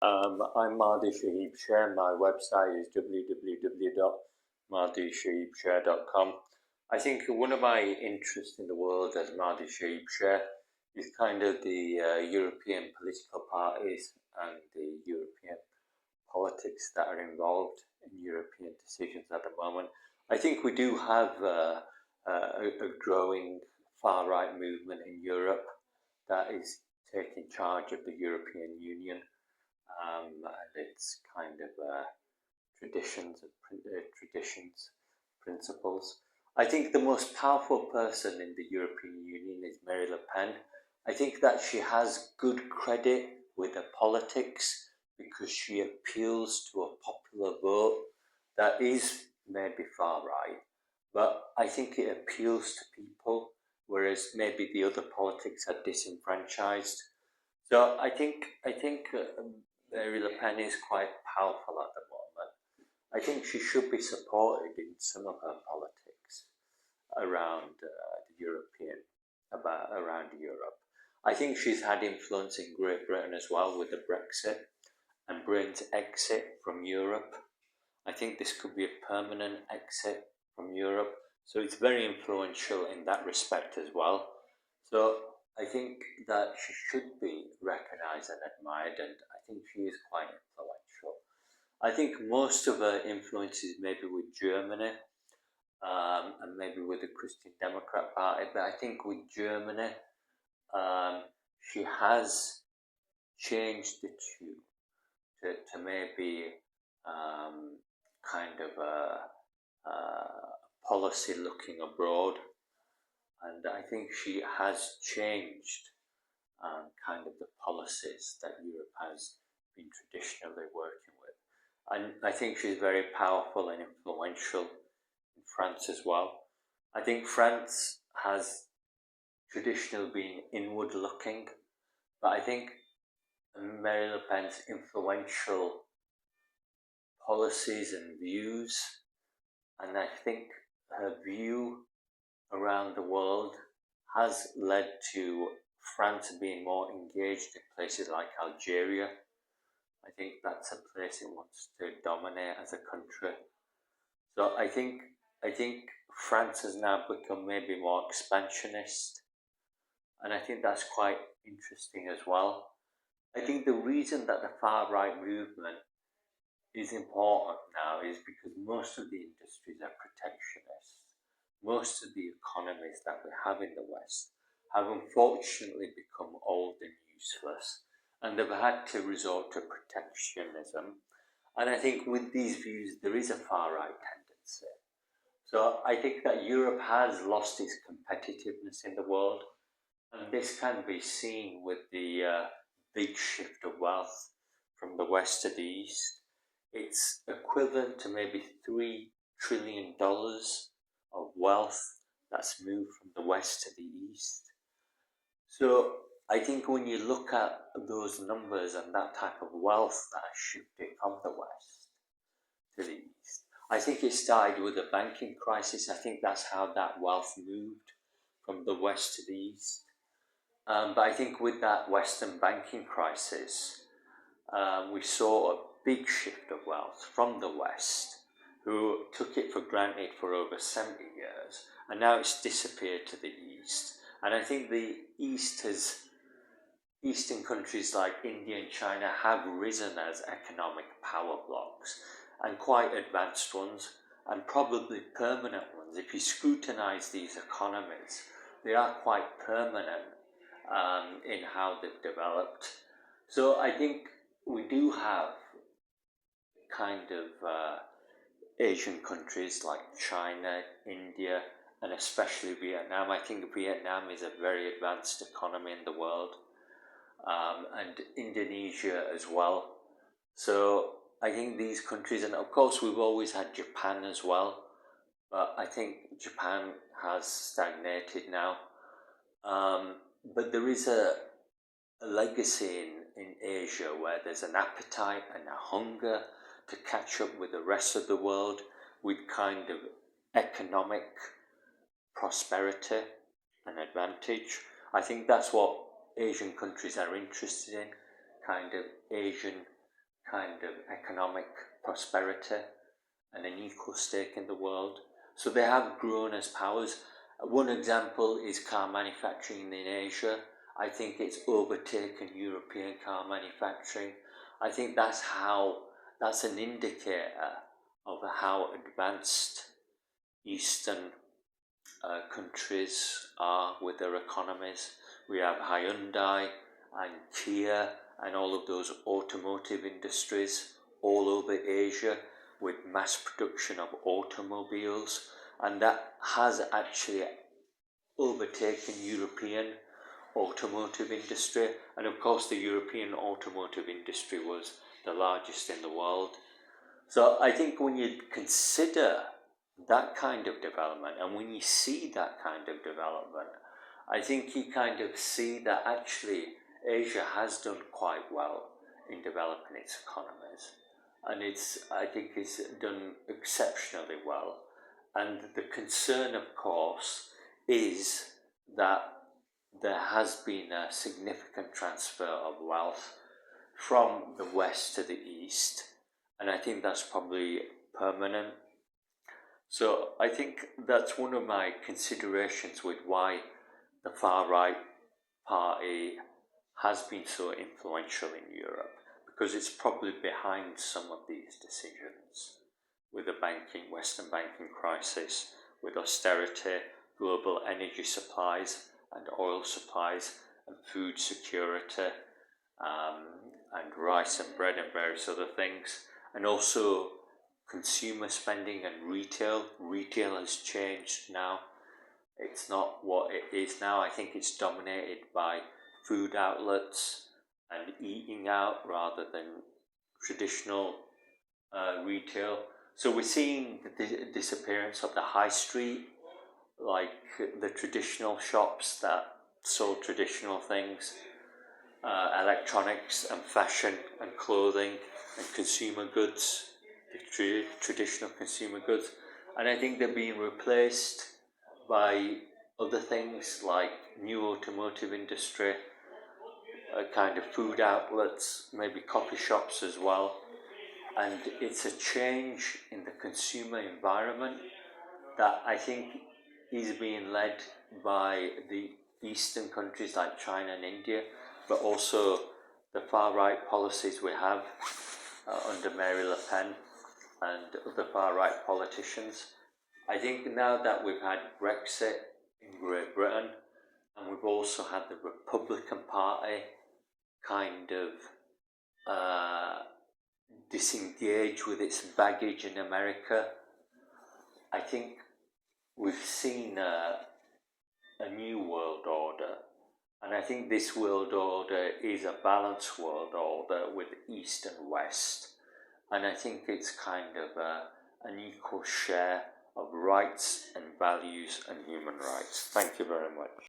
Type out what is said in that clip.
I'm Mahdi Shaheeb Sher. My website is www.mahdishaheebsher.com. I think one of my interests in the world as Mahdi Shaheeb Sher is kind of the European political parties and the European politics that are involved in European decisions at the moment. I think we do have a growing far-right movement in Europe that is taking charge of the European Union. And its kind of traditions, principles. I think the most powerful person in the European Union is Mary Le Pen. I think that she has good credit with her politics because she appeals to a popular vote that is maybe far right, but I think it appeals to people, whereas maybe the other politics are disenfranchised. So I think Mary Le Pen is quite powerful at the moment. I think she should be supported in some of her politics around around Europe. I think she's had influence in Great Britain as well with the Brexit and Britain's exit from Europe. I think this could be a permanent exit from Europe. So it's very influential in that respect as well. So I think that she should be recognised and admired, and I think she is quite influential. I think most of her influence is maybe with Germany and maybe with the Christian Democrat Party, but I think with Germany, she has changed the tune to maybe kind of a policy looking abroad. And I think she has changed kind of the policies that Europe has been traditionally working with. And I think she's very powerful and influential in France as well. I think France has traditionally been inward looking, but I think Mary Le Pen's influential policies and views, and I think her view around the world has led to France being more engaged in places like Algeria. I think that's a place it wants to dominate as a country. So I think France has now become maybe more expansionist, and I think that's quite interesting as well. I think the reason that the far-right movement is important now is because most of the industries are protectionist. Most of the economies that we have in the West have unfortunately become old and useless, and they've had to resort to protectionism. And I think with these views, there is a far-right tendency. So I think that Europe has lost its competitiveness in the world, and this can be seen with the big shift of wealth from the West to the East. It's equivalent to maybe $3 trillion of wealth that's moved from the West to the East. So I think when you look at those numbers and that type of wealth that has shifted from the West to the East, I think it started with the banking crisis. I think that's how that wealth moved from the West to the East. But I think with that Western banking crisis, we saw a big shift of wealth from the West, who took it for granted for over 70 years, and now it's disappeared to the East. And I think the Eastern countries like India and China have risen as economic power blocks, and quite advanced ones, and probably permanent ones. If you scrutinize these economies, they are quite permanent in how they've developed. So I think we do have kind of Asian countries like China, India, and especially Vietnam. I think Vietnam is a very advanced economy in the world, and Indonesia as well. So I think these countries, and of course we've always had Japan as well, but I think Japan has stagnated now. But there is a legacy in Asia where there's an appetite and a hunger to catch up with the rest of the world with kind of economic prosperity and advantage. I think that's what Asian countries are interested in, kind of Asian kind of economic prosperity and an equal stake in the world. So they have grown as powers. One example is car manufacturing in Asia. I think it's overtaken European car manufacturing. I think that's an indicator of how advanced Eastern countries are with their economies. We have Hyundai and Kia and all of those automotive industries all over Asia with mass production of automobiles, and that has actually overtaken European automotive industry. And of course the European automotive industry was the largest in the world. So I think when you consider that kind of development, and when you see that kind of development, I think you kind of see that actually Asia has done quite well in developing its economies, and I think it's done exceptionally well. And the concern, of course, is that there has been a significant transfer of wealth from the west to the east, and I think that's probably permanent. So I think that's one of my considerations with why the far-right party has been so influential in Europe, because it's probably behind some of these decisions with the Western banking crisis, with austerity, global energy supplies and oil supplies and food security, and rice and bread and various other things, and also consumer spending and retail. Retail has changed now. It's not what it is now. I think it's dominated by food outlets and eating out rather than traditional retail. So we're seeing the disappearance of the high street, like the traditional shops that sold traditional things, electronics and fashion and clothing and consumer goods, the traditional consumer goods. And I think they're being replaced by other things like new automotive industry, kind of food outlets, maybe coffee shops as well. And it's a change in the consumer environment that I think is being led by the Eastern countries like China and India, but also the far-right policies we have under Mary Le Pen and other far-right politicians. I think now that we've had Brexit in Great Britain, and we've also had the Republican Party kind of disengage with its baggage in America, I think we've seen a new world order. And I think this world order is a balanced world order with East and West. And I think it's kind of an equal share of rights and values and human rights. Thank you very much.